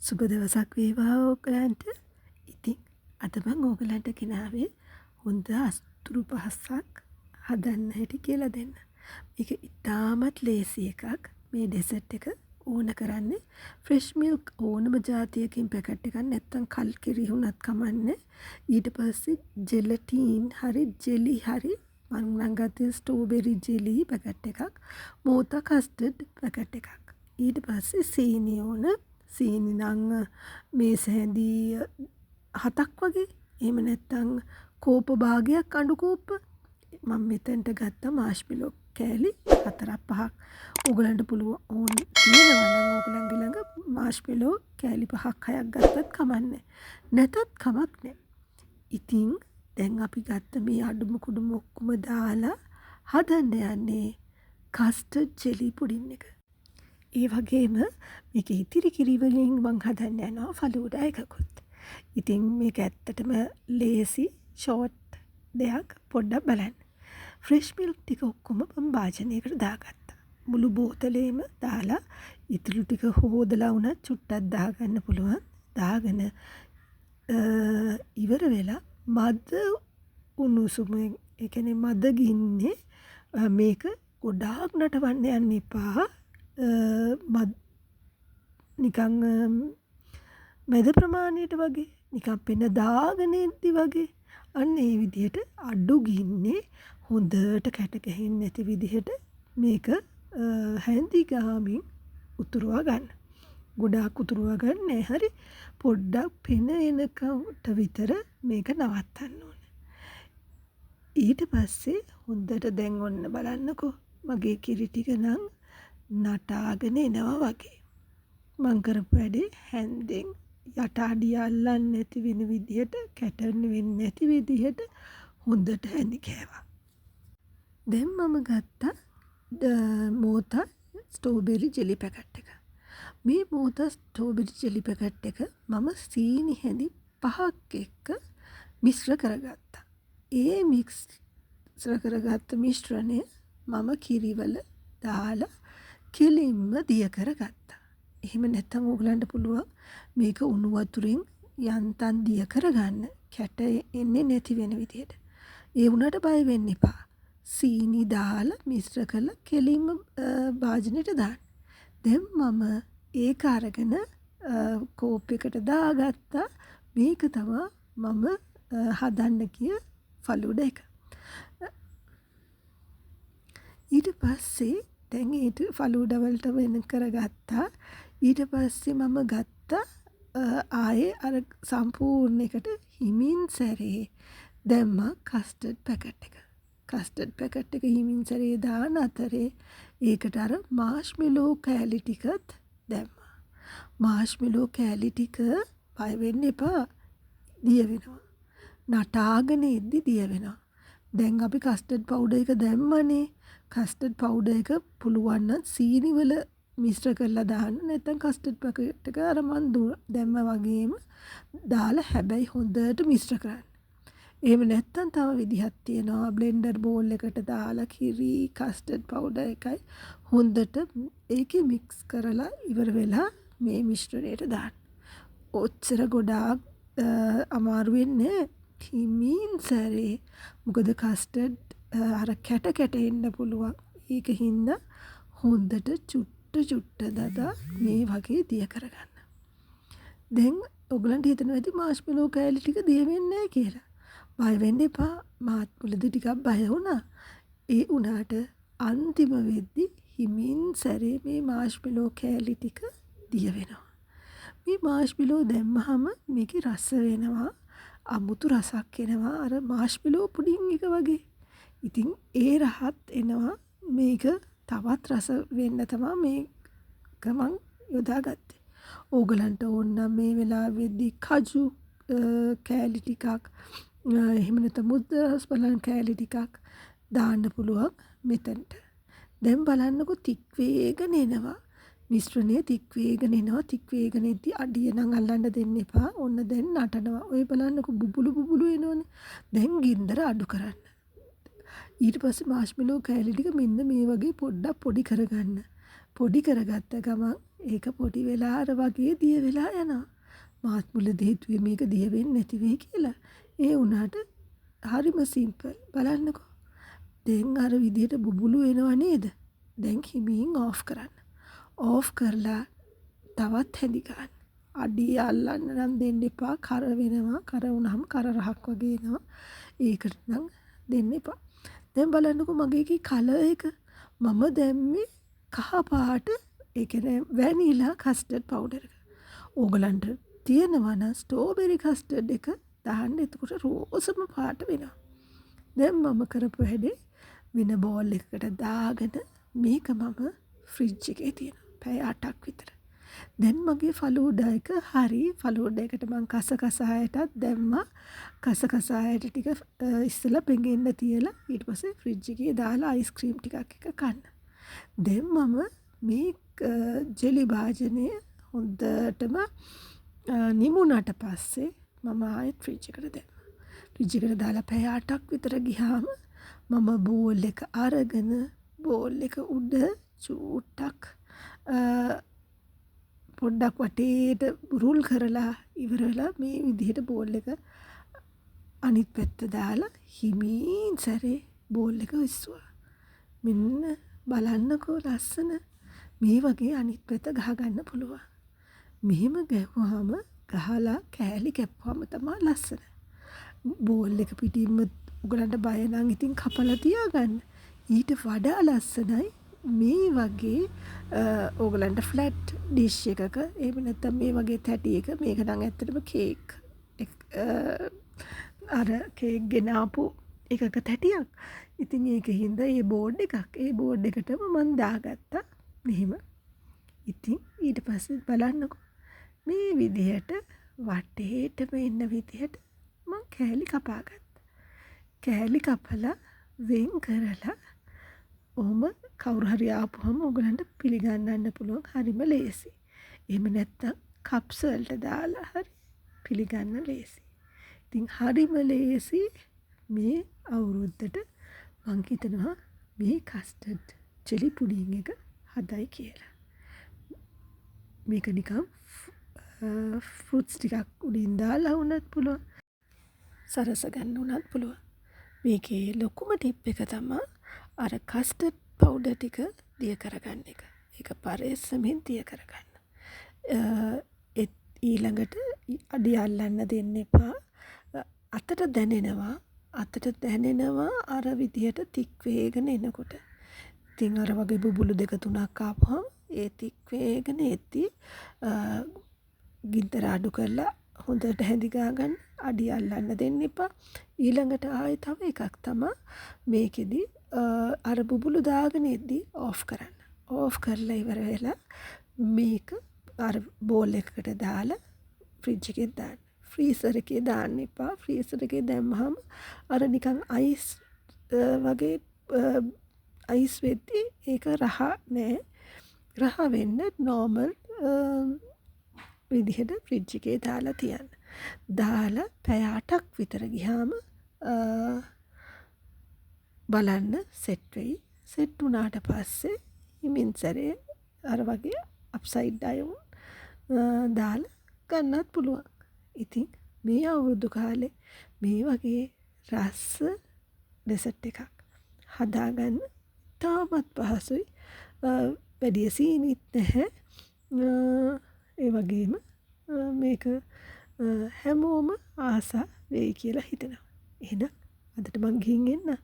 සුබ දවසක් වේවා ඕගලන්ට. ඉතින් අද මම ඕගලන්ට ගෙනාවේ හොඳ අස්තුරු පහසක් හදන්න හැටි කියලා දෙන්න. මේක ඉතාමත් ලේසි එකක්. මේ ඩෙසර්ට් එක ඕන කරන්නේ ෆ්‍රෙෂ් මිල්ක් ඕනම ජාතියකින් පැකට් එකක් නැත්තම් කල් කිරි වුණත් කමන්නේ. ඊට පස්සේ ජෙලටින් හරි ජෙලි හරි මම නම් ගත්තේ ස්ට්‍රෝබෙරි ජෙලි පැකට් එකක්. මෝතා කස්ටර්ඩ් පැකට් එකක්. ඊට පස්සේ සීනි ඕන. සීනි නම් මේ සැඳී 7ක් වගේ. එහෙම නැත්නම් කෝප භාගයක් අඬු කෝප. මම මෙතෙන්ට ගත්ත මාෂ්මෙලෝ කෑලි 4ක් 5ක්. ඕගලන්ට පුළුවන් ඕන තියෙනවා නම් ඕගලන්ගේ ළඟ මාෂ්මෙලෝ කෑලි 5ක් 6ක් ගත්තත් කමන්නේ. නැතත් කමක් නැහැ. ඉතින් දැන් අපි ගත්ත මේ අඩුම කුඩුම ඔක්කොම දාලා හදන්න යන්නේ කස්ටර්ඩ් ජෙලි පුඩින් එක. ඒ වගේම මේක ඉතිරි කිරි වලින් මං හදන්න යනවා ෆලූඩා එකකුත්. ඉතින් මේක ඇත්තටම ලේසි ෂෝට් දෙයක්. පොඩ්ඩක් බලන්න. ෆ්‍රෙෂ් මිල්ක් ටික ඔක්කොම මම භාජනයකට දාගත්තා. මුළු බෝතලේම දාලා ඉතුරු ටික හොදලා වුණත් චුට්ටක් දාගන්න පුළුවන්. දාගෙන ඉවර වෙලා මද උණුසුමෙන් ඒ කියන්නේ මද ගින්නේ මේක ගොඩාක් නටවන්න යන්න එපා. නිකං මැද ප්‍රමාණයට වගේ නිකන් පෙන දාගෙන ඉද්දි වගේ අන්න ඒ විදිහට අඩු ගින්නේ හොඳට කැට ගැහෙන්නේ නැති විදිහට මේක හැඳි ගාමින් උතුරවා ගන්න. ගොඩාක් උතුරවා ගන්න නෑ. හරි පොඩ්ඩක් පෙන එනකට විතර මේක නවත්තන්න ඕනේ. ඊට පස්සේ හොඳට දැන් ඔන්න බලන්නකෝ මගේ කිරි ටික නම් නටාගෙන එනවා වගේ. මං කරපු වැඩේ හැන්දෙන් යට අඩිය අල්ලන්නේ නැති වෙන විදිහට කැටෙන්න වෙන්නේ නැති විදිහට හොඳට හැඳි කෑවා. දැන් මම ගත්තා මෝතා ස්ට්‍රෝබෙරි ජෙලි පැකට් එක. මේ මෝතා ස්ට්‍රෝබෙරි ජෙලි පැකට් එක මම සීනි හැඳි 5ක් එක්ක මිශ්‍ර කරගත්තා. ඒ මිශ්‍ර කරගත්ත මිශ්‍රණය මම කිරිවල දාලා කෙලින්ම දිය කරගත්තා. එහෙම නැත්නම් ඕගලන්ට පුළුවන් මේක උණු වතුරෙන් යන්තම් දිය කරගන්න. කැට එන්නේ නැති වෙන විදිහට. ඒ වුණාට බය වෙන්න එපා. සීනි දාලා මිශ්‍ර කරලා කෙලින්ම භාජනෙට දාන්න. දැන් මම ඒක අරගෙන කෝප් එකට දාගත්තා. මේක තමයි මම හදන්න ගිය ෆලූඩා එක. ඊට පස්සේ දැන් ඊට ෆලූඩා වලට වෙන කරගත්තා. ඊට පස්සේ මම ගත්තා ආයේ අර සම්පූර්ණ එකට හිමින් සැරේ දැම්මා කස්ටර්ඩ් පැකට් එක. කස්ටර්ඩ් පැකට් එක හිමින් සැරේ දාන අතරේ ඒකට අර මාෂ්මෙලෝ කෑලි ටිකත් දැම්මා. මාෂ්මෙලෝ කෑලි ටික බය වෙන්න එපා. දිය වෙනවා. නටාගෙන ඉද්දි දිය වෙනවා. දැන් අපි කස්ටර්ඩ් පවුඩර් එක දැම්මනේ. කස්ටර්ඩ් පවුඩර් එක පුළුවන් නම් සීනි වල මිශ්‍ර කරලා දාන්න. නැත්නම් කස්ටර්ඩ් පැකට් එක අර මන් දැම්ම වගේම දාලා හැබැයි හොඳට මිශ්‍ර කරන්න. එහෙම නැත්නම් තව විදිහක් තියෙනවා. බ්ලෙන්ඩර් බෝල් එකට දාලා කිරි කස්ටර්ඩ් පවුඩර් එකයි හොඳට ඒකේ මික්ස් කරලා ඉවර වෙලා මේ මිශ්‍රණයට දාන්න. ඔච්චර ගොඩාක් අමාරු වෙන්නේ හිමින් සැරේ. මොකද කස්ටර්ඩ් අර කැට කැට එන්න පුළුවන්. ඒක හින්දා හොඳට චුට්ට දදා මේ වගේ දිය කරගන්න. දැන් ඔයගලන්ට හිතනවා ඇති මාෂ්මෙලෝ කෑලි ටික දිය වෙන්නේ නැහැ කියලා. බය වෙන්න එපා. මාත් මුලදී ටිකක් බය වුණා. ඒ උනාට අන්තිම වෙද්දි හිමින් සැරේ මේ මාෂ්මෙලෝ කෑලි ටික දිය වෙනවා. මේ මාෂ්මෙලෝ දැම්මහම මේකේ රස වෙනවා. අමුතු රසක් එනවා. අර මාෂ්මෙලෝ පුඩින් එක වගේ. ඉතින් ඒ රහත් එනවා. මේක තවත් රස වෙන්න තමයි මේක මං යොදාගත්තේ. ඕගලන්ට ඕන නම් මේ වෙලාවේදී කජු කෑලි ටිකක් එහෙම නැත්නම් මුද්දරස් බලන් කෑලි ටිකක් දාන්න පුළුවන් මෙතනට. දැන් බලන්නකො තික් වේගන එනවා. මිශ්‍රණය තික් වේගන එනවා. තික් වේගන එද්දි අඩිය නම් අල්ලන්න දෙන්න එපා. ඔන්න දැන් නටනවා. ඔය බලන්නකො බුබුලු එනවනේ. දැන් ගින්දර අඩු කරන්න. ඊට පස්සේ මාෂ්මෙලෝ කෑලි ටික මෙන්න මේ වගේ පොඩ්ඩක් පොඩි කරගන්න. පොඩි කරගත්ත ගමන් ඒක පොඩි වෙලා අර වගේ දිය වෙලා යනවා. මාත් මුලදී හිතුවේ මේක දිය වෙන්නේ නැති වෙයි කියලා. ඒ වුණාට හරිම සිම්පල්. බලන්නකෝ. දැන් අර විදිහට බුබුලු එනව නේද? දැන් හිමින් ඕෆ් කරන්න. ඕෆ් කරලා තවත් හැදි ගන්න. අඩිය අල්ලන්න නම් දෙන්න එපා. කර වෙනවා. කර වුණාම කර රහක් වගේ එනවා. ඒකට නම් දෙන්න එපා. දැන් බලන්නකෝ මගේ එකේ කලර් එක මම දැම්මේ කහ පාට ඒ කියන්නේ වැනිලා කස්ටර්ඩ් පවුඩර් එක. ඕගලන්ට තියෙනවා නම් ස්ට්‍රෝබෙරි කස්ටර්ඩ් එක දාන්න එතකොට රෝසම පාට වෙනවා. දැන් මම කරපු හැඩේ වෙන බෝල් එකකට දාගෙන මේක මම ෆ්‍රිජ් එකේ තියෙනවා. පැය 8ක් විතර. දැන් මගේ ෆලූඩා එක හරි ෆලූඩා එකට මං කසකසායටත් දැම්මා. කසකසායට ටික ඉස්සෙල්ලා පෙඟෙන්න තියලා ඊට පස්සේ ෆ්‍රිජ් එකේ දාලා අයිස්ක්‍රීම් ටිකක් එක කන්න. දැන් මම මේ ජෙලි භාජනය හොඳටම නිමුණට පස්සේ මම ආයෙත් ෆ්‍රිජ් එකට දැම්මා. ෆ්‍රිජ් එකට දාලා පැය 8ක් විතර ගියාම මම බෝල් එක අරගෙන බෝල් එක උඩ චූට්ටක් පොඩ්ඩක් වටේට රුල් කරලා ඉවර වෙලා මේ විදිහට බෝල් එක අනිත් පැත්ත දාලා හිමින් සැරේ බෝල් එක විස්සුවා. මෙන්න බලන්නකෝ ලස්සන. මේ වගේ අනිත් පැත්ත ගහගන්න පුළුවන්. මෙහෙම ගැහුවාම ගහලා කෑලි කැපුවාම තමයි ලස්සන. බෝල් එක පිටින්ම උගලන්ට බය නම් ඉතින් කපලා තියාගන්න. ඊට වඩා ලස්සනයි මේ වගේ ඕගලන්ට ෆ්ලැට් ඩිෂ් එකක එහෙම නැත්නම් මේ වගේ තැටි එක මේක නම් ඇත්තටම කේක් අර කේක් ගෙනාපු එකක තැටියක්. ඉතින් ඒකින්ද ඒ බෝඩ් එකක් ඒ බෝඩ් එකටම මම දාගත්තා මෙහෙම. ඉතින් ඊට පස්සේ බලන්නකෝ මේ විදිහට වටේටම එන්න විදිහට මම කෑලි කපාගත්තා. කෑලි කපලා වෙන් කරලා ඔහොම කවුරු හරි ආපුවම ඔයගලන්ට පිළිගන්නන්න පුළුවන් හරිම ලේසි. එහෙම නැත්නම් කප්ස් වලට දාලා හරි පිළිගන්න ලේසි. ඉතින් හරිම ලේසි මේ අවුරුද්දට මං හිතනවා මේ කස්ටර්ඩ් ජෙලි පුඩින් එක හදයි කියලා. මේක නිකන් ෆෘට්ස් ටිකක් උඩින් දාලා වුණත් පුළුවන්. සරස ගන්න උනත් පුළුවන්. මේකේ ලොකුම ටිප් එක තමයි අර කස්ටර්ඩ් පවුඩර් ටික දිය කරගන්න එක. ඒක පරෙස්සමෙන් දිය කරගන්න. ඊළඟට අඩිය අල්ලන්න දෙන්න එපා. අතට දැනෙනවා අර විදිහට තික් වේගෙන එනකොට. ඉතින් අර වගේ බුබුලු දෙක තුනක් ආපුවම ඒ තික් වේගෙන එද්දි ගින්දර අඩු කරලා හොඳට හැඳි ගන්න අඩිය අල්ලන්න දෙන්න එපා. ඊළඟට ආයෙ තව එකක් තමයි මේකෙදි අර බුබුලු දාගෙන එද්දි ඕෆ් කරන්න. ඕෆ් කරලා ඉවර වෙලා මේක අර බෝල් එකකට දාලා ෆ්‍රිජ් එකේ දාන්න. ෆ්‍රීසර් එකේ දාන්න එපා. ෆ්‍රීසර් එකේ දැම්මහම අර නිකන් අයිස් වගේ අයිස් වෙද්දි ඒක රහ නෑ. රහ වෙන්න නෝමල් විදිහට ෆ්‍රිජ් එකේ දාලා තියන්න. දාලා පැය 8ක් විතර ගියාම බලන්න සෙට් වෙයි. සෙට් වුණාට පස්සේ හිමින් සැරේ අර වගේ අප්සයිඩ් ඩවුන් දාලා ගන්නත් පුළුවන්. ඉතින් මේ අවුරුදු කාලේ මේ වගේ රස ඩෙසර්ට් එකක් හදාගන්න තාමත් පහසුයි. වැඩි සීනිත් නැහැ. ඒ වගේම මේක හැමෝම ආසා වෙයි කියලා හිතනවා. එහෙනම් අදට මං ගිහින් එන්න.